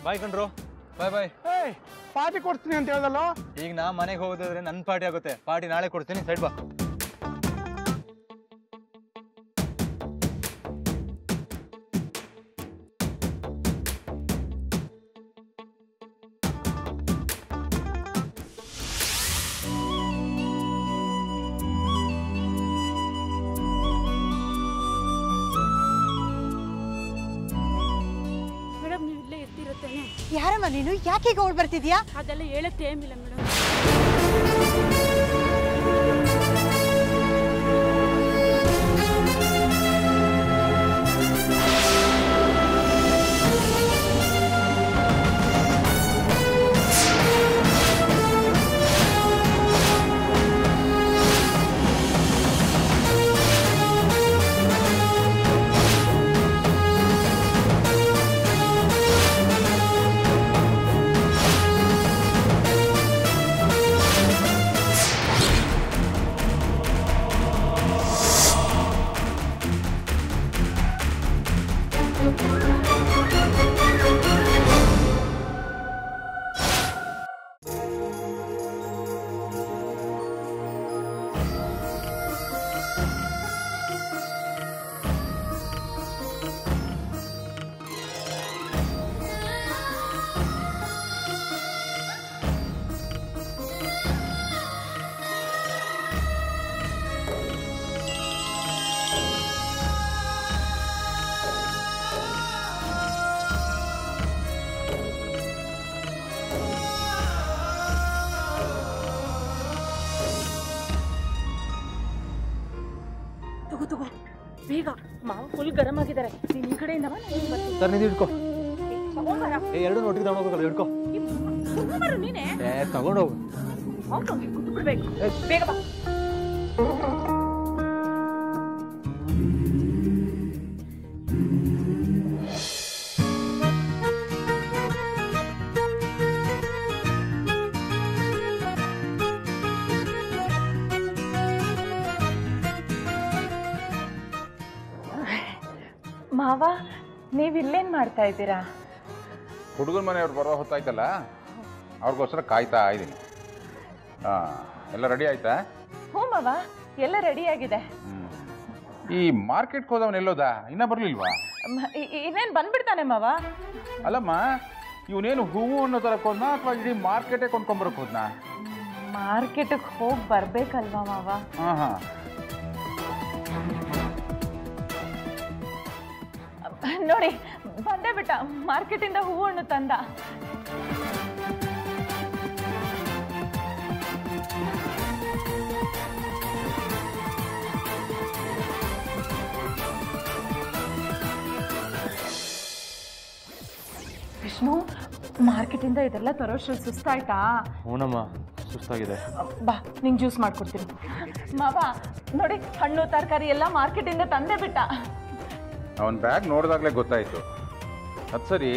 ಬಾಯ್ ಕಣ್ರು, ಬಾಯ್ ಬಾಯ್. Party ಕೊಡ್ತೀನಿ ಅಂತ ಹೇಳ್ದಲ್ಲ. ಈಗ ನಾ ಮನೆಗೆ ಹೋಗೋದಾದ್ರೆ ನನ್ನ ಪಾರ್ಟಿ ಆಗುತ್ತೆ. ಪಾರ್ಟಿ ನಾಳೆ ಕೊಡ್ತೀನಿ, ಸೈಡ್ ಬಾ. ಯಾರಮ್ಮ ನೀನು? ಯಾಕೆ ಈಗ ಓಡ್ ಬರ್ತಿದ್ಯಾ? ಅದೆಲ್ಲ ಹೇಳಕ್ ಟೈಮ್ ಇಲ್ಲ ಮೇಡಮ್. ತಗೋ ಬೇಗ, ಮಾವು ಫುಲ್ ಗರಂ ಆಗಿದ್ದಾರೆ. ನೀನ್ ಈ ಕಡೆಯಿಂದ ಸರ್ ನೀನು ಹಿಡ್ಕೊ. ಎರಡು ನೋಟಿಗೆ ತಗೊಂಡೋಗಲ್ಲ, ಹಿಡ್ಕೊ. ನೀನೆ ತಗೊಂಡೋಗು. ಕುತ್ಬಿಡ್ಬೇಕು, ಬೇಗ ಬಾ. ಮಾವ, ನೀವು ಇಲ್ಲೇನು ಮಾಡ್ತಾ ಇದ್ದೀರಾ? ಹುಡುಗನ ಮನೆಯವ್ರು ಬರೋ ಹೊತ್ತಾಯ್ತಲ್ಲ, ಅವ್ರಿಗೋಸ್ಕರ ಕಾಯ್ತಾ ಇದ್ದೀನಿ. ಎಲ್ಲ ರೆಡಿ ಆಯ್ತಾ? ಹ್ಞೂ ಮಾವ, ಎಲ್ಲ ರೆಡಿಯಾಗಿದೆ. ಈ ಮಾರ್ಕೆಟ್ಗೆ ಹೋದವನು ಎಲ್ಲೋದ? ಇನ್ನೂ ಬರಲಿಲ್ವಾ? ಇನ್ನೇನು ಬಂದ್ಬಿಡ್ತಾನೆ ಮಾವ. ಅಲ್ಲಮ್ಮ, ಇವನೇನು ಹೂವು ಅನ್ನೋ ಥರ ಹೋದ್ನಾ ಅಥವಾ ಇಡೀ ಮಾರ್ಕೆಟೇ ಕೊಂಡ್ಕೊಂಬರಕ್ಕೆ ಹೋದ್ನಾ? ಮಾರ್ಕೆಟಿಗೆ ಹೋಗಿ ಬರ್ಬೇಕಲ್ವಾ ಮಾವ? ಹಾಂ ಹಾಂ, ನೋಡಿ ಬಂದೇ ಬಿಟ್ಟ, ಮಾರ್ಕೆಟಿಂದ ಹೂವು ಹಣ್ಣು ತಂದ. ವಿಷ್ಣು, ಮಾರ್ಕೆಟಿಂದ ಇದೆಲ್ಲ ತರೋಷ್ಟ್ರಲ್ಲಿ ಸುಸ್ತಾಯ್ತಾ? ಹೂನಮ್ಮ, ಸುಸ್ತಾಗಿದೆ. ಬಾ, ನಿಂಗೆ ಜ್ಯೂಸ್ ಮಾಡ್ಕೊಡ್ತೀನಿ. ಮಾವ ನೋಡಿ, ಹಣ್ಣು ತರಕಾರಿ ಎಲ್ಲ ಮಾರ್ಕೆಟಿಂದ ತಂದೆ ಬಿಟ್ಟ. ಅವನ ಬ್ಯಾಗ್ ನೋಡಿದಾಗಲೇ ಗೊತ್ತಾಯಿತು. ಅದು ಸರಿ,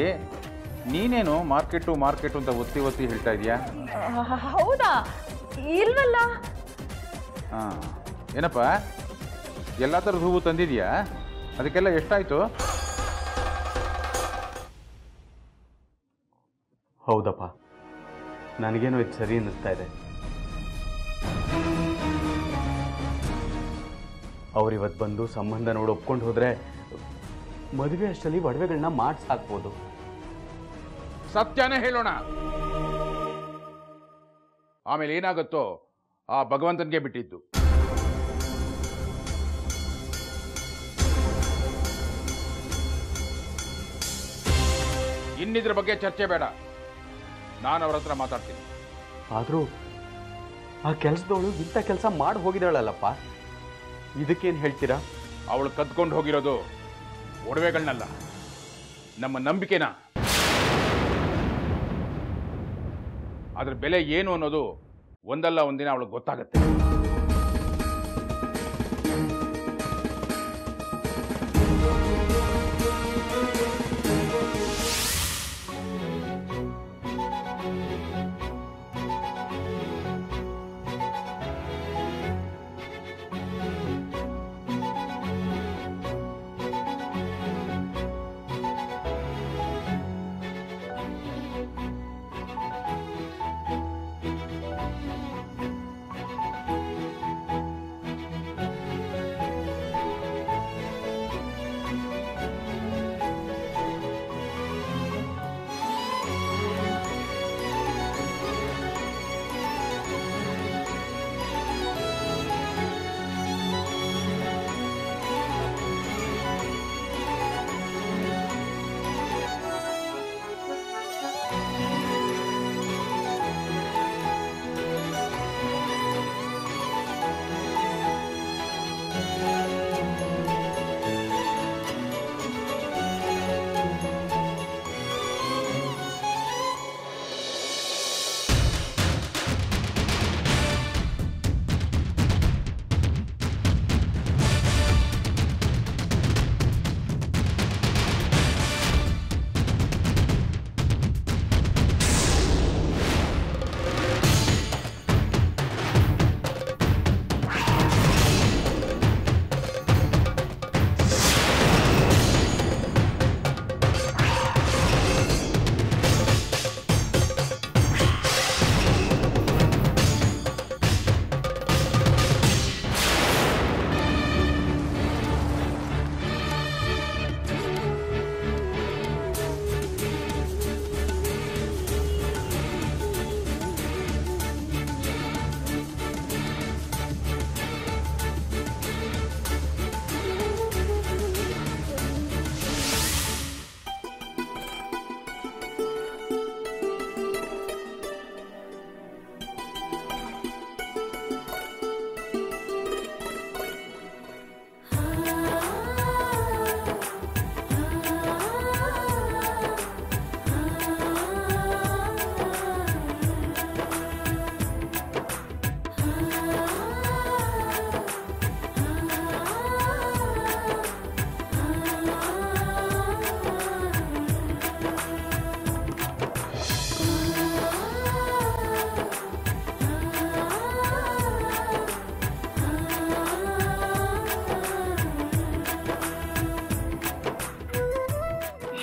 ನೀನೇನು ಮಾರ್ಕೆಟು ಅಂತ ಒತ್ತಿ ಹೇಳ್ತಾ ಇದೀಯಾ? ಹೌದಾ? ಇಲ್ವಲ್ಲ. ಹಾಂ, ಏನಪ್ಪ ಎಲ್ಲ ಥರದ ಹೂವು ತಂದಿದೆಯಾ? ಅದಕ್ಕೆಲ್ಲ ಎಷ್ಟಾಯಿತು? ಹೌದಪ್ಪ, ನನಗೇನೋ ಇದು ಸರಿ ಅನ್ನಿಸ್ತಾ ಇದೆ. ಅವರಿವತ್ತು ಬಂದು ಸಂಬಂಧ ನೋಡಿ ಒಪ್ಕೊಂಡು ಹೋದರೆ ಮದುವೆ ಅಷ್ಟರಲ್ಲಿ ಒಡವೆಗಳನ್ನ ಮಾಡಿಸಾಕ್ಬೋದು. ಸತ್ಯನೇ ಹೇಳೋಣ, ಆಮೇಲೆ ಏನಾಗುತ್ತೋ ಆ ಭಗವಂತನಿಗೆ ಬಿಟ್ಟಿದ್ದು. ಇನ್ನಿದ್ರ ಬಗ್ಗೆ ಚರ್ಚೆ ಬೇಡ, ನಾನು ಅವ್ರ ಹತ್ರ ಮಾತಾಡ್ತೀನಿ. ಆದರೂ ಆ ಕೆಲಸದವಳು ಇಂಥ ಕೆಲಸ ಮಾಡಿ ಹೋಗಿದ್ದಾಳಲ್ಲಪ್ಪ, ಇದಕ್ಕೇನು ಹೇಳ್ತೀರಾ? ಅವಳು ಕದ್ಕೊಂಡು ಹೋಗಿರೋದು ಒಡವೆಗಳನ್ನಲ್ಲ, ನಮ್ಮ ನಂಬಿಕೆನ. ಅದ್ರ ಬೆಲೆ ಏನು ಅನ್ನೋದು ಒಂದಲ್ಲ ಒಂದಿನ ಅವಳಿಗೆ ಗೊತ್ತಾಗತ್ತೆ.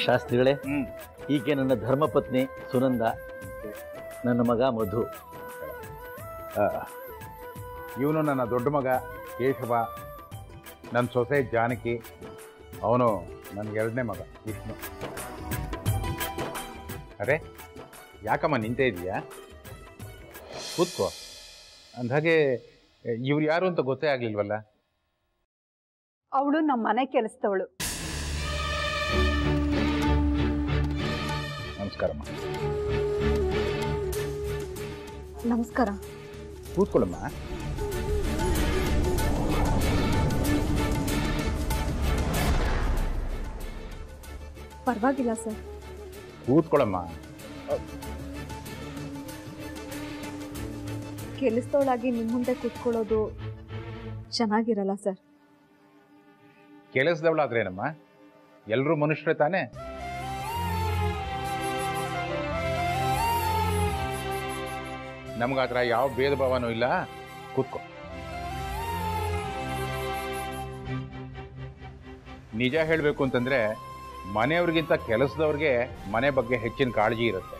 ಶಾಸ್ತ್ರಿಗಳೇ, ಈಕೆ ನನ್ನ ಧರ್ಮಪತ್ನಿ ಸುನಂದ, ನನ್ನ ಮಗ ಮಧು. ಇವನು ನನ್ನ ದೊಡ್ಡ ಮಗ ಕೇಶವ, ನನ್ನ ಸೊಸೆ ಜಾನಕಿ, ಅವನು ನನ್ನ ಎರಡನೇ ಮಗ ವಿಷ್ಣು. ಅರೆ ಯಾಕಮ್ಮ ನಿಂತೇ ಇದೆಯಾ? ಕೂತ್ಕೋ. ಅಂದಾಗೆ ಇವ್ರು ಯಾರು ಅಂತ ಗೊತ್ತೇ ಆಗಲಿಲ್ವಲ್ಲ? ಅವಳು ನಮ್ಮ ಮನೆ ಕೆಲಸದವಳು. ನಮಸ್ಕಾರಮ್ಮ. ನಮಸ್ಕಾರ. ಕೂತ್ಕೊಳ್ಳಮ್ಮ. ಪರವಾಗಿಲ್ಲ ಸರ್. ಕೂತ್ಕೊಳ್ಳಮ್ಮ. ಕೆಲಸದವಳಾಗಿ ನಿಮ್ಮ ಮುಂದೆ ಕೂತ್ಕೊಳ್ಳೋದು ಚೆನ್ನಾಗಿರಲ್ಲ ಸರ್. ಕೆಲಸದವಳಾದ್ರೇನಮ್ಮ, ಎಲ್ಲರೂ ಮನುಷ್ಯರೇ ತಾನೇ. ನಮ್ಗಾತ್ರ ಯಾವ ಭೇದ ಭಾವನೂ ಇಲ್ಲ. ಕೂತ್ಕೋ. ನಿಜ ಹೇಳಬೇಕು ಅಂತಂದ್ರೆ ಮನೆಯವ್ರಿಗಿಂತ ಕೆಲಸದವ್ರಿಗೆ ಮನೆ ಬಗ್ಗೆ ಹೆಚ್ಚಿನ ಕಾಳಜಿ ಇರುತ್ತೆ.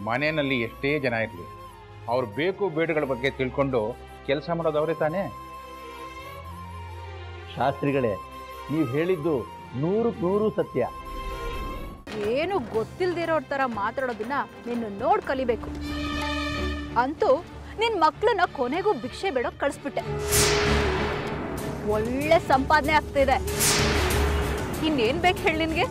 ಮನೆಯಲ್ಲಿ ಎಷ್ಟೇ ಜನ ಇರಲಿ, ಅವ್ರ ಬೇಕು ಬೇಡಗಳ ಬಗ್ಗೆ ತಿಳ್ಕೊಂಡು ಕೆಲಸ ಮಾಡೋದವ್ರೆ ತಾನೇ. ಶಾಸ್ತ್ರಿಗಳೇ, ನೀವು ಹೇಳಿದ್ದು 100% ಸತ್ಯ. ಏನು ಗೊತ್ತಿಲ್ದಿರೋರ ಥರ ಮಾತಾಡೋದನ್ನ ನೀನು ನೋಡಿ ಕಲಿಬೇಕು. ಅಂತೂ ನಿನ್ನ ಮಕ್ಕಳನ್ನ ಕೊನೆಗೂ ಭಿಕ್ಷೆ ಬೇಡೋಕೆ ಕಳಿಸ್ಬಿಟ್ಟೆ. ಒಳ್ಳೆ ಸಂಪಾದನೆ ಆಗ್ತಿದೆ. ಇನ್ನೇನು ಬೇಕು ಹೇಳಿ ನಿನಗೆ?